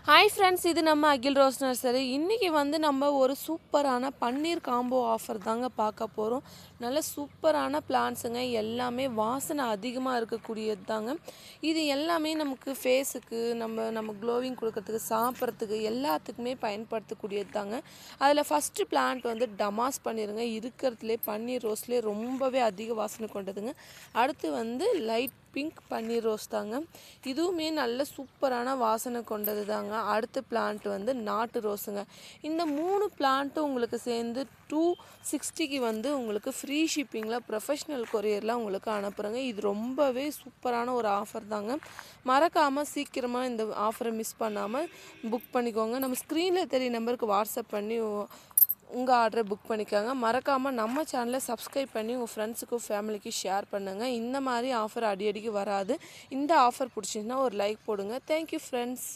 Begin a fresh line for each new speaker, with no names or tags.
Hi friends, இது நம்ம அகில் rose nursery. இன்றைக்கி நம்ம ஒரு சூப்பரான பன்னீர் காம்போ ஆஃபர் தாங்க பார்க்க போகிறோம். நல்ல சூப்பரான பிளான்ஸுங்க, எல்லாமே வாசனை அதிகமாக இருக்கக்கூடியது தாங்க. இது எல்லாமே நமக்கு ஃபேஸுக்கு நம்ம க்ளோவிங் கொடுக்கறதுக்கு, சாப்பிட்றதுக்கு எல்லாத்துக்குமே பயன்படுத்தக்கூடியது தாங்க. அதில் ஃபஸ்ட்டு பிளான்ட் டமாஸ் பண்ணிடுங்க. இருக்கிறதுலே பன்னீர் ரோஸ்லேயே ரொம்பவே அதிக வாசனை கொண்டதுங்க. அடுத்து லைட் பிங்க் பன்னீர் ரோஸ் தாங்க. இதுவுமே நல்ல சூப்பரான வாசனை கொண்டது தாங்க. அடுத்த பிளான்ட் நாட்டு ரோஸுங்க. இந்த 3 பிளான்ட்டும் உங்களுக்கு சேர்ந்து 260க்கு உங்களுக்கு ஃப்ரீ ஷிப்பிங்கில் ப்ரொஃபஷ்னல் கொரியரில் உங்களுக்கு அனுப்புகிறேங்க. இது ரொம்பவே சூப்பரான ஒரு ஆஃபர் தாங்க. மறக்காமல் சீக்கிரமாக இந்த ஆஃபரை மிஸ் பண்ணாமல் புக் பண்ணிக்கோங்க. நம்ம ஸ்க்ரீனில் தெரிய நம்பருக்கு வாட்ஸ்அப் பண்ணி உங்கள் ஆர்டரை புக் பண்ணிக்கோங்க. மறக்காமல் நம்ம சேனலை சப்ஸ்கிரைப் பண்ணி உங்கள் ஃப்ரெண்ட்ஸுக்கும் ஃபேமிலிக்கு ஷேர் பண்ணுங்கள். இந்த மாதிரி ஆஃபர் அடிக்கடிக்கு வராது. இந்த ஆஃபர் பிடிச்சிருந்துன்னா ஒரு லைக் போடுங்க. Thank you friends.